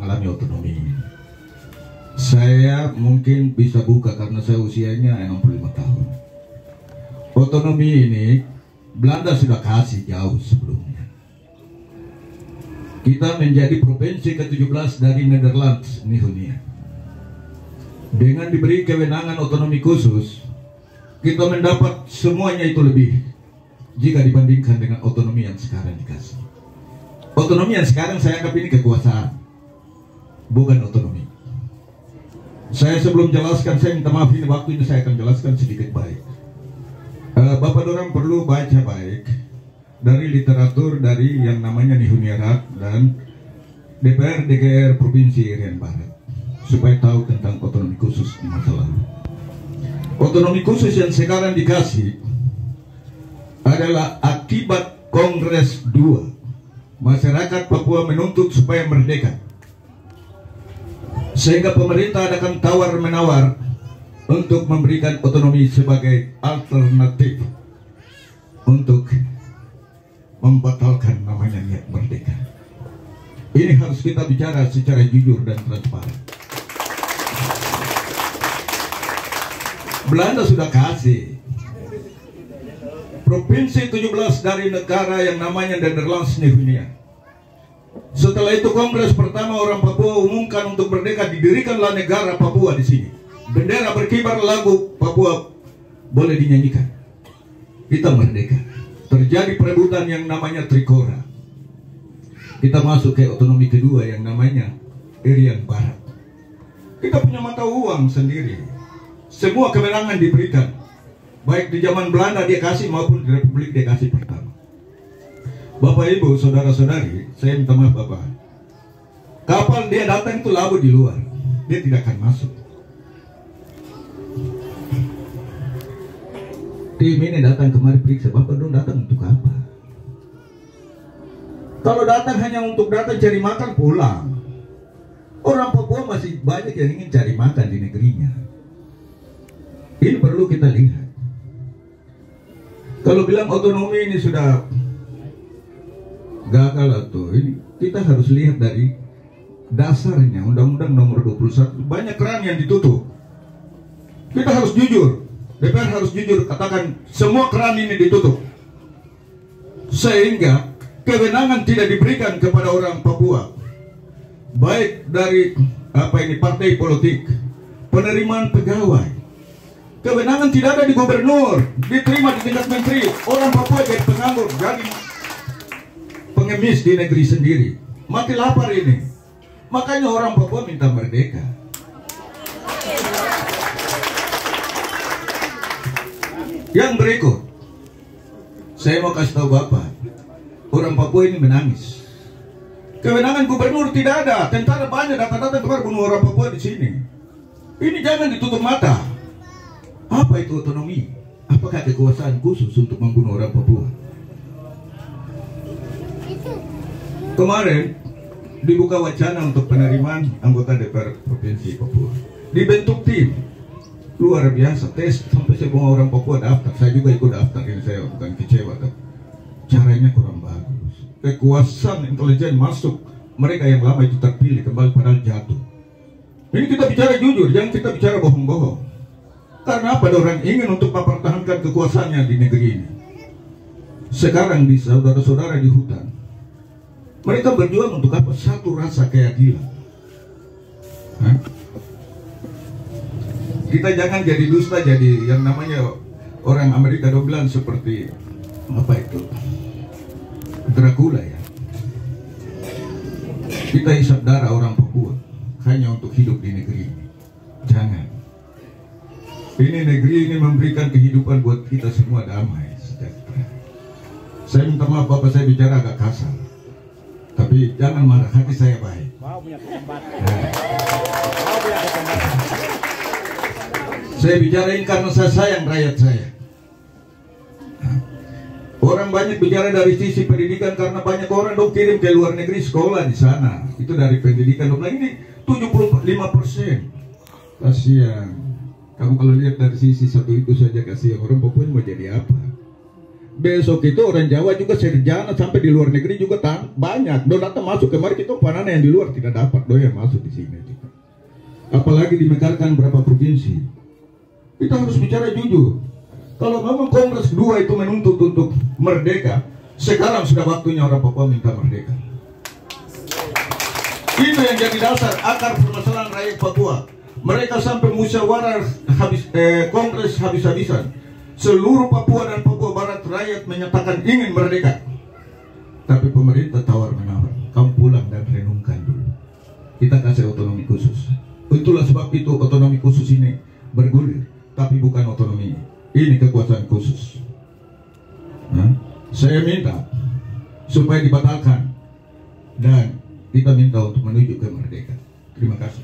mengalami otonomi ini. Saya mungkin bisa buka karena saya usianya 65 tahun. Otonomi ini Belanda sudah kasih jauh sebelumnya. Kita menjadi provinsi ke-17 dari Netherlands, Nihunia. Dengan diberi kewenangan otonomi khusus, kita mendapat semuanya itu lebih jika dibandingkan dengan otonomi yang sekarang dikasih. Otonomi yang sekarang saya anggap ini kekuasaan, bukan otonomi. Saya sebelum jelaskan, saya minta maaf, ini waktu ini saya akan jelaskan sedikit baik. Bapak dorang perlu baca baik dari literatur dari yang namanya Nihuniarat dan DPR DGR Provinsi Irian Barat, supaya tahu tentang otonomi khusus di masa lalu. Otonomi khusus yang sekarang dikasih adalah akibat Kongres 2. Masyarakat Papua menuntut supaya merdeka, sehingga pemerintah akan tawar-menawar untuk memberikan otonomi sebagai alternatif untuk membatalkan namanya niat merdeka. Ini harus kita bicara secara jujur dan transparan. Belanda sudah kasih provinsi 17 dari negara yang namanya Netherlands Nihunia. Setelah itu Kongres pertama orang Papua umumkan untuk merdeka, didirikanlah negara Papua di sini. Bendera berkibar, lagu Papua boleh dinyanyikan. Kita merdeka. Terjadi perebutan yang namanya Trikora. Kita masuk ke otonomi kedua yang namanya Irian Barat. Kita punya mata uang sendiri. Semua kewenangan diberikan. Baik di zaman Belanda dia kasih maupun di Republik dia kasih pertama. Bapak Ibu, saudara-saudari, saya minta maaf Bapak. Kapal dia datang itu labu di luar. Dia tidak akan masuk. Tim ini datang kemari periksa, Bapak dong datang untuk apa? Kalau datang hanya untuk datang cari makan, pulang. Orang Papua masih banyak yang ingin cari makan di negerinya. Ini perlu kita lihat. Kalau bilang otonomi ini sudah gagal atau ini, kita harus lihat dari dasarnya. Undang-Undang nomor 21 banyak keran yang ditutup. Kita harus jujur. DPR harus jujur katakan semua keran ini ditutup, sehingga kewenangan tidak diberikan kepada orang Papua, baik dari partai politik, penerimaan pegawai. Kewenangan tidak ada di gubernur, diterima di tingkat menteri. Orang Papua jadi penganggur, jadi pengemis di negeri sendiri, mati lapar ini. Makanya orang Papua minta merdeka. Yang berikut, saya mau kasih tahu Bapak, orang Papua ini menangis. Kewenangan gubernur tidak ada, tentara banyak datang-datang keluar bunuh orang Papua di sini. Ini jangan ditutup mata. Apa itu otonomi? Apakah kekuasaan khusus untuk membunuh orang Papua? Kemarin dibuka wacana untuk penerimaan anggota DPR Provinsi Papua. Dibentuk tim luar biasa, tes sampai semua orang Papua daftar. Saya juga ikut daftar, ini saya bukan kecewa, tapi caranya kurang bagus. Kekuasaan intelijen masuk, mereka yang lama itu terpilih kembali padahal jatuh. Ini kita bicara jujur, jangan kita bicara bohong-bohong. Karena apa? Orang ingin untuk mempertahankan kekuasaannya di negeri ini. Sekarang di saudara-saudara di hutan, mereka berjuang untuk apa? Satu rasa keadilan. Kita jangan jadi dusta, jadi yang namanya orang Amerika bilang seperti apa itu, Dracula ya. Kita hisap darah orang Papua hanya untuk hidup di negeri ini. Jangan. Ini negeri ini memberikan kehidupan buat kita semua, damai, sejahtera. Saya minta maaf Bapak, saya bicara agak kasar, tapi jangan marah, hati saya baik. Saya bicarain karena saya sayang rakyat saya. Orang banyak bicara dari sisi pendidikan karena banyak orang dong kirim ke luar negeri sekolah di sana. Itu dari pendidikan. Dong ini 75%. Kasihan. Kamu kalau lihat dari sisi satu itu saja, kasihan. Orang Papua mau jadi apa? Besok itu orang Jawa juga sarjana sampai di luar negeri juga banyak. Do datang masuk kemarin kita panana yang di luar tidak dapat do yang masuk di sini. Apalagi dimekarkan berapa provinsi. Kita harus bicara jujur. Kalau memang Kongres 2 itu menuntut untuk merdeka, sekarang sudah waktunya orang Papua minta merdeka. Itu yang jadi dasar akar permasalahan rakyat Papua. Mereka sampai musyawarah Kongres habis-habisan. Seluruh Papua dan Papua Barat rakyat menyatakan ingin merdeka. Tapi pemerintah tawar-menawar. Kamu pulang dan renungkan dulu. Kita kasih otonomi khusus. Itulah sebab itu otonomi khusus ini bergulir. Tapi bukan otonomi. Ini kekuasaan khusus. Saya minta supaya dibatalkan. Dan kita minta untuk menuju ke merdeka. Terima kasih.